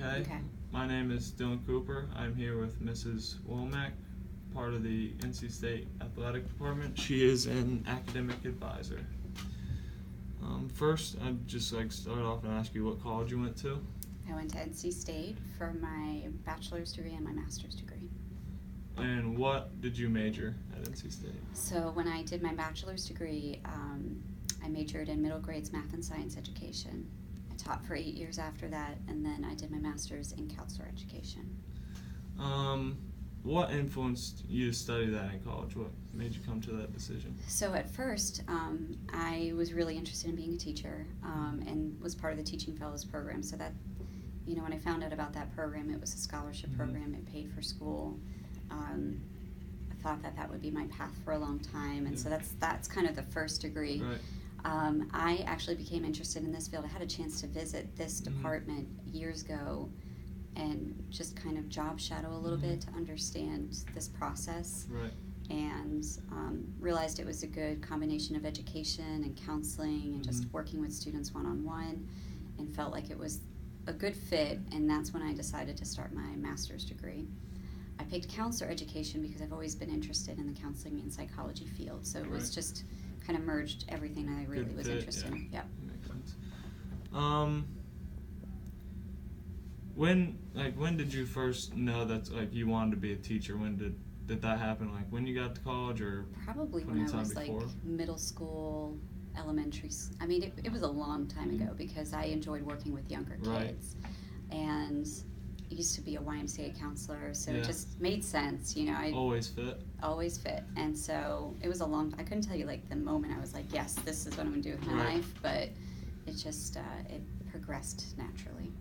Okay. Okay. My name is Dylan Cooper. I'm here with Mrs. Womack, part of the NC State Athletic Department. She is an academic advisor. First, I'd just like to start off and ask you what college you went to. I went to NC State for my bachelor's degree and my master's degree. And what did you major at NC State? So when I did my bachelor's degree, I majored in middle grades math and science education. I taught for 8 years after that, and then I did my master's in counselor education. What influenced you to study that in college? What made you come to that decision? So at first, I was really interested in being a teacher, and was part of the Teaching Fellows program. So that, when I found out about that program, it was a scholarship program. It paid for school. I thought that would be my path for a long time, and so that's kind of the first degree. Right. I actually became interested in this field. I had a chance to visit this department years ago and just kind of job shadow a little bit to understand this process. Right. And realized it was a good combination of education and counseling and just working with students one-on-one, and felt like it was a good fit, and that's when I decided to start my master's degree. I picked counselor education because I've always been interested in the counseling and psychology field, so it was just kind of merged everything I really was interested in. Yep. Makes sense. When did you first know that you wanted to be a teacher? When did that happen? Like when you got to college, or probably when I was before? Like middle school, elementary. I mean, it was a long time ago because I enjoyed working with younger kids, and I used to be a YMCA counselor, so it just made sense. I always fit. Always fit, and so it was a long. I couldn't tell you like the moment I was like, yes, this is what I'm gonna do with my life, but it just it progressed naturally.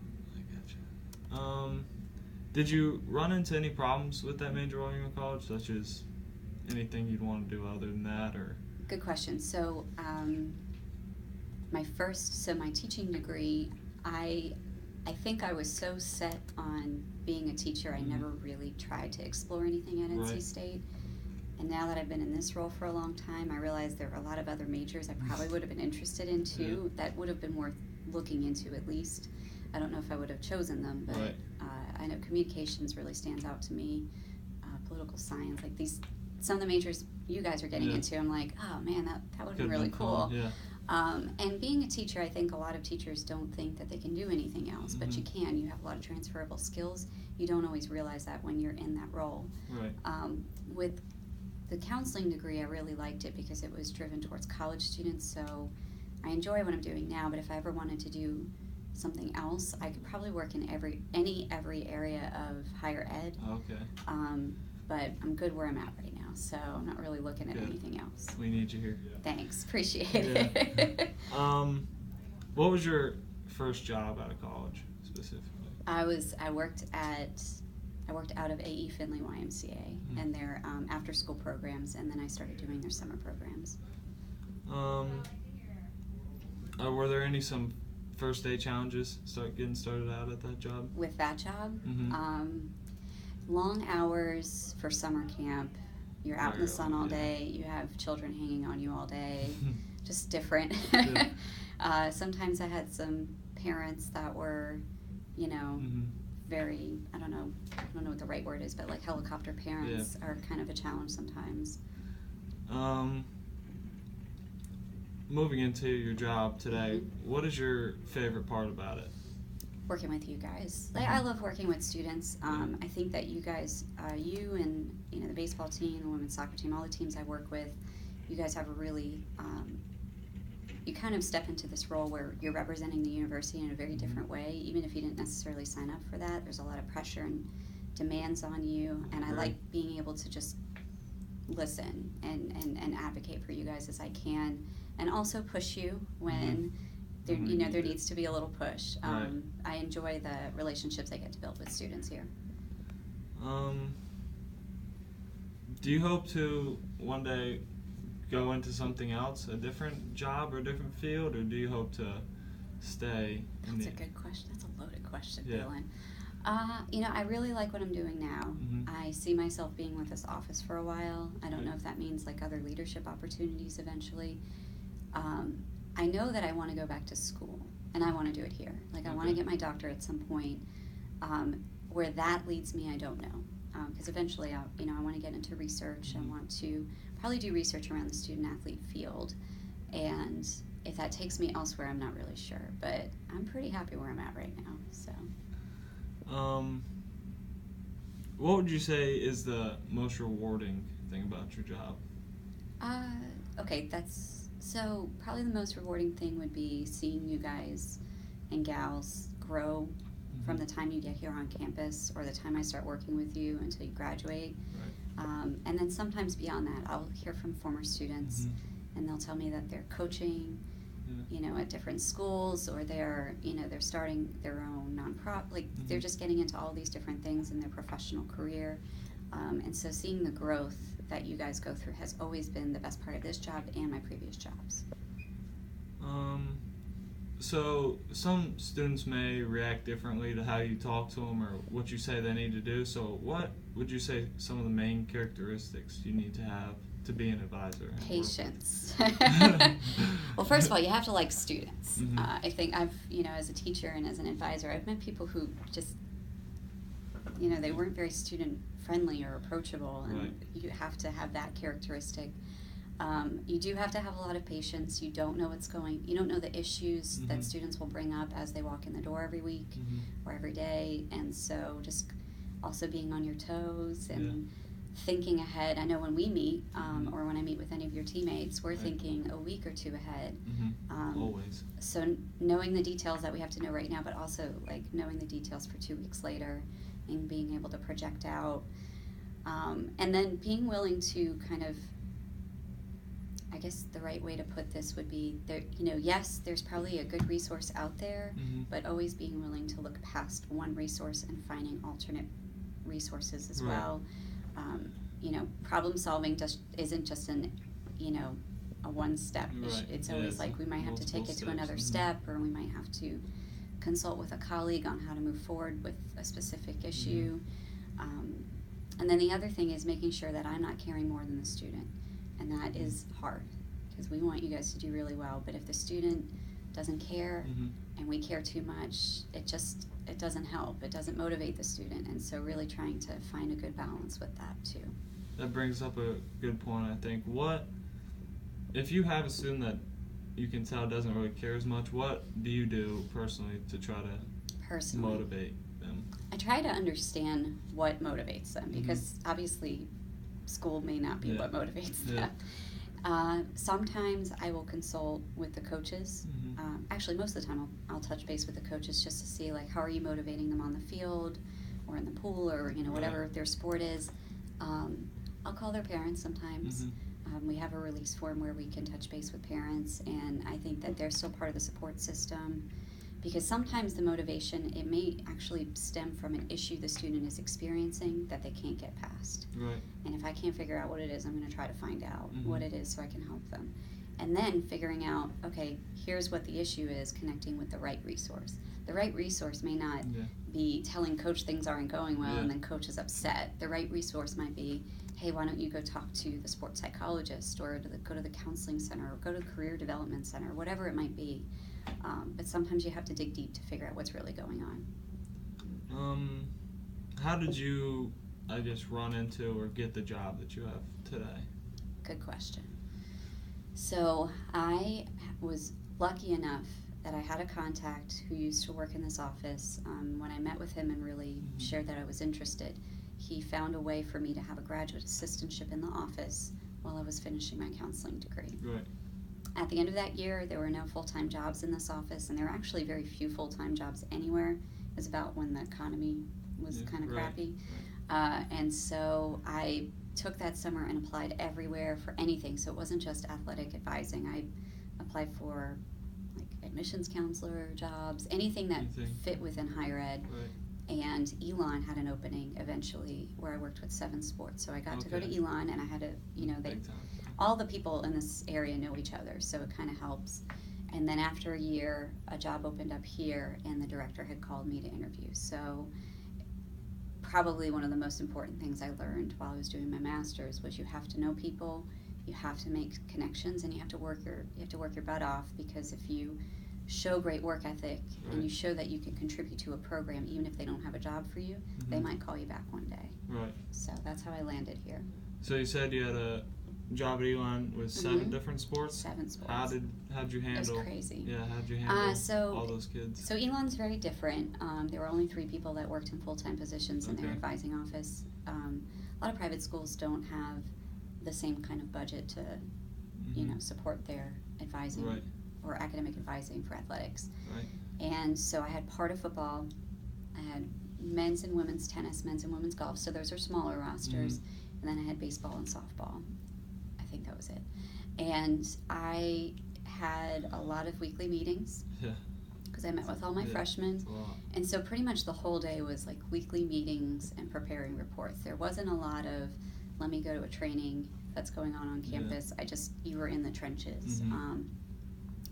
Did you run into any problems with that major while you were in college, such as anything you'd want to do other than that, or? Good question. So, my teaching degree, I think I was so set on being a teacher, I never really tried to explore anything at NC State. And now that I've been in this role for a long time, I realize there are a lot of other majors I probably would have been interested in too, that would have been worth looking into at least. I don't know if I would have chosen them, but I know communications really stands out to me. Political science, like some of the majors you guys are getting into, I'm like, oh man, that would have been really cool. And being a teacher, I think a lot of teachers don't think that they can do anything else, but you can. You have a lot of transferable skills. You don't always realize that when you're in that role. Right. With the counseling degree, I really liked it because it was driven towards college students, so I enjoy what I'm doing now, but if I ever wanted to do something else, I could probably work in every area of higher ed. Okay. But I'm good where I'm at right now, so I'm not really looking at anything else. We need you here. Thanks, appreciate it. What was your first job out of college specifically? I worked out of AE Findlay YMCA and their after school programs, and then I started doing their summer programs. Were there some first day challenges getting started out at that job? With that job? Long hours for summer camp. You're out in the sun all day. You have children hanging on you all day. Just different. Sometimes I had some parents that were, very, I don't know what the right word is, but like helicopter parents are kind of a challenge sometimes. Moving into your job today, what is your favorite part about it? Working with you guys. I love working with students. I think that you guys, you and the baseball team, the women's soccer team, all the teams I work with, you guys have a really, you kind of step into this role where you're representing the university in a very different way. Even if you didn't necessarily sign up for that, there's a lot of pressure and demands on you, and I like being able to just listen and advocate for you guys as I can, and also push you when there needs to be a little push. I enjoy the relationships I get to build with students here. Do you hope to one day go into something else, a different job or a different field, or do you hope to stay? That's a good question. That's a loaded question, Dylan. I really like what I'm doing now. I see myself being with this office for a while. I don't know if that means like other leadership opportunities eventually. I know that I want to go back to school, and I want to do it here. Like I want to get my doctorate at some point. Where that leads me, I don't know. Because eventually, I want to get into research. Mhm. I want to probably do research around the student-athlete field. And if that takes me elsewhere, I'm not really sure. But I'm pretty happy where I'm at right now, so. What would you say is the most rewarding thing about your job? Okay, so probably the most rewarding thing would be seeing you guys and gals grow from the time you get here on campus or the time I start working with you until you graduate. Right. And then sometimes beyond that, I'll hear from former students Mhm. and they'll tell me that they're coaching, Yeah. at different schools, or they're starting their own nonprofit, like they're Mhm. just getting into all these different things in their professional career. And so seeing the growth that you guys go through has always been the best part of this job and my previous jobs. So some students may react differently to how you talk to them or what you say they need to do. So what would you say some of the main characteristics you need to have to be an advisor? Patience. Well, first of all, you have to like students. Mhm. I think I've, as a teacher and as an advisor, I've met people who just, they weren't very student friendly or approachable, and Right. you have to have that characteristic. You do have to have a lot of patience. You don't know the issues that Mhm. students will bring up as they walk in the door every week Mhm. or every day, and so just also being on your toes and thinking ahead. I know when we meet, or when I meet with any of your teammates, we're Right. thinking a week or two ahead. Mhm. Always. So knowing the details that we have to know right now, but also like knowing the details for 2 weeks later and being able to project out. And then being willing to kind of, I guess the right way to put this would be there, yes, there's probably a good resource out there, Mhm. but always being willing to look past one resource and finding alternate resources as Right. well. Problem solving just isn't just a one step. Right. It's Yeah, always it's like we might have to take it multiple to another steps. Mhm. step, or we might have to consult with a colleague on how to move forward with a specific issue. And then the other thing is making sure that I'm not caring more than the student. And that is hard because we want you guys to do really well. But if the student doesn't care Mhm. and we care too much, it doesn't help. It doesn't motivate the student. And so really trying to find a good balance with that too. That brings up a good point, I think. What if you have a student that you can tell doesn't really care as much, what do you do personally to try to Personally, motivate them? I try to understand what motivates them because obviously school may not be Yeah. what motivates Yeah. them. Sometimes I will consult with the coaches. Mhm. Actually, most of the time I'll touch base with the coaches just to see like how are you motivating them on the field or in the pool or whatever Right. their sport is. I'll call their parents sometimes. We have a release form where we can touch base with parents, and I think that they're still part of the support system because sometimes the motivation, it may actually stem from an issue the student is experiencing that they can't get past. Right. And if I can't figure out what it is, I'm going to try to find out Mhm. what it is so I can help them. And then figuring out, okay, here's what the issue is, connecting with the right resource. The right resource may not Yeah. be telling coach things aren't going well and Yeah. then coach is upset. The right resource might be, hey, why don't you go talk to the sports psychologist or go to the counseling center or go to the career development center, whatever it might be. But sometimes you have to dig deep to figure out what's really going on. How did you, I guess, run into or get the job that you have today? Good question. So I was lucky enough that I had a contact who used to work in this office. When I met with him and really shared that I was interested, he found a way for me to have a graduate assistantship in the office while I was finishing my counseling degree. Right. At the end of that year, there were no full-time jobs in this office, and there were actually very few full-time jobs anywhere. It was about when the economy was kind of Right. crappy. And so I took that summer and applied everywhere for anything. So it wasn't just athletic advising. I applied for like admissions counselor jobs, anything that fit within higher ed. Right. And Elon had an opening eventually where I worked with 7 Sports. So I got to go to Okay. Elon, and I had to, Big time. all the people in this area know each other, so it kind of helps. And then after a year, a job opened up here, and the director had called me to interview. So probably one of the most important things I learned while I was doing my master's was you have to know people, you have to make connections, and you have to work your butt off, because if you show great work ethic Right. and you show that you can contribute to a program even if they don't have a job for you, they Mhm. might call you back one day. Right. So that's how I landed here. So you said you had a job at Elon with 7 Mhm. different sports. 7 sports. How'd you It handle? was crazy. Yeah, how'd you handle So all those kids? So Elon's very different. There were only 3 people that worked in full-time positions in their Okay. advising office. A lot of private schools don't have the same kind of budget to, Mhm. support their advising Right. or academic advising for athletics. Right. And so I had part of football, I had men's and women's tennis, men's and women's golf, so those are smaller rosters, and then I had baseball and softball. I think that was it. And I had a lot of weekly meetings Yeah. because I met with all my Yeah. freshmen. It's a lot. And so pretty much the whole day was like weekly meetings and preparing reports. There wasn't a lot of, let me go to a training that's going on Yeah. campus. You were in the trenches. Mhm.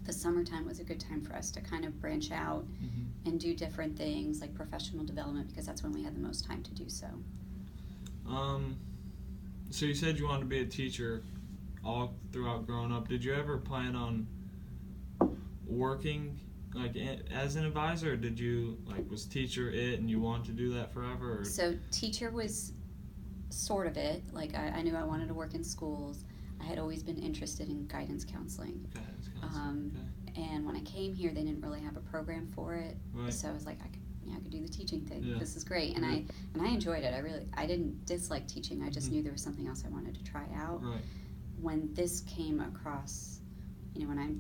The summertime was a good time for us to kind of branch out Mhm. and do different things like professional development because that's when we had the most time to do so. So you said you wanted to be a teacher all throughout growing up. Did you ever plan on working as an advisor, or did you was teacher it and you wanted to do that forever? Or? So teacher was sort of it. Like I knew I wanted to work in schools. I had always been interested in guidance counseling. Guidance counseling. And when I came here, they didn't really have a program for it. Right. So I was like, I could do the teaching thing. Yeah. This is great. And Yeah. I enjoyed it. I didn't dislike teaching. I just Mhm. knew there was something else I wanted to try out. Right. When this came across, when I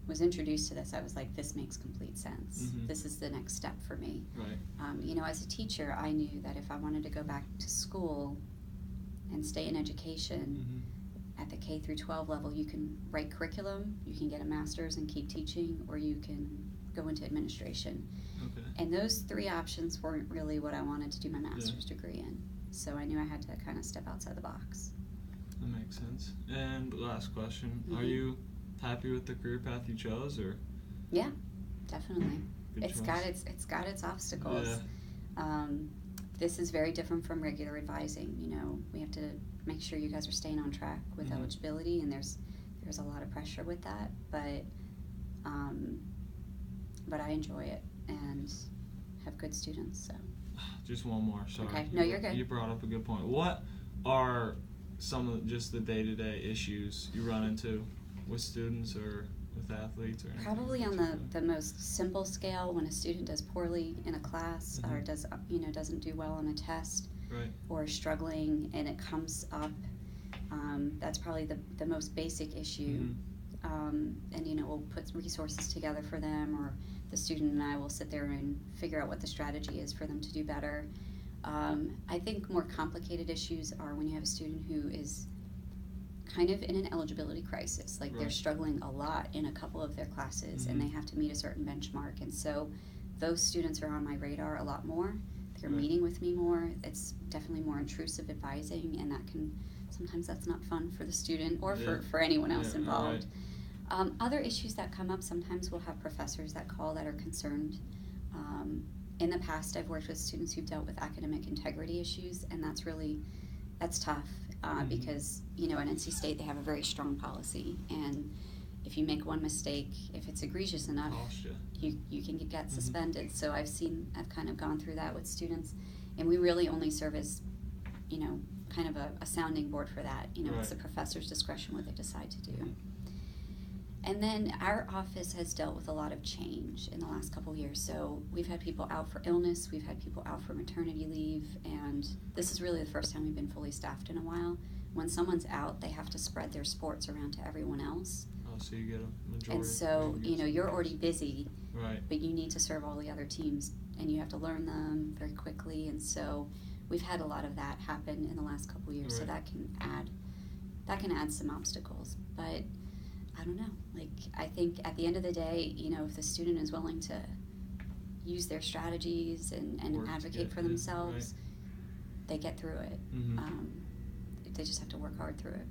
was introduced to this, I was like, this makes complete sense. Mhm. This is the next step for me. Right. As a teacher, I knew that if I wanted to go back to school and stay in education, Mhm. at the K through 12 level, you can write curriculum, you can get a master's and keep teaching, or you can go into administration. Okay. And those 3 options weren't really what I wanted to do my master's degree in. So I knew I had to kind of step outside the box. That makes sense. And last question: Mhm. Are you happy with the career path you chose, or? Yeah, definitely. Good It's choice. got its obstacles. Yeah. This is very different from regular advising. We have to make sure you guys are staying on track with Mhm. eligibility, and there's a lot of pressure with that. But I enjoy it and have good students. So Just one more. Sorry. Okay. No, you're good. You brought up a good point. What are some of just the day-to-day issues you run into with students or with athletes or anything? probably on the most simple scale, when a student does poorly in a class or Mhm. doesn't do well on a test Right. or is struggling and it comes up, that's probably the most basic issue. Mhm. And we'll put resources together for them, or the student and I will sit there and figure out what the strategy is for them to do better. I think more complicated issues are when you have a student who is kind of in an eligibility crisis, like they're Right. struggling a lot in a couple of their classes and Mhm. they have to meet a certain benchmark, and so those students are on my radar a lot more. They're Right. meeting with me more. It's definitely more intrusive advising, and sometimes that's not fun for the student or Yeah. for anyone else Yeah, involved. right. Other issues that come up, sometimes we'll have professors that call that are concerned. In the past, I've worked with students who've dealt with academic integrity issues, and that's tough Mhm. because, at NC State they have a very strong policy, and if you make one mistake, if it's egregious enough, Cost ya. you can get Mhm. suspended. So I've kind of gone through that with students, and we really only serve as, kind of a sounding board for that. It's Right. the professor's discretion what they decide to do. And then our office has dealt with a lot of change in the last couple years. So we've had people out for illness, we've had people out for maternity leave, and this is really the first time we've been fully staffed in a while. When someone's out, they have to spread their sports around to everyone else. Oh, so you get a majority. And so, you're already busy, Right. but you need to serve all the other teams, and you have to learn them very quickly. And so we've had a lot of that happen in the last couple years. So Right. that can add some obstacles. But I don't know. I think at the end of the day, if the student is willing to use their strategies and Work advocate together, for themselves, they get through it. Mhm. They just have to work hard through it.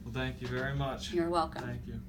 Well, thank you very much. You're welcome. Thank you.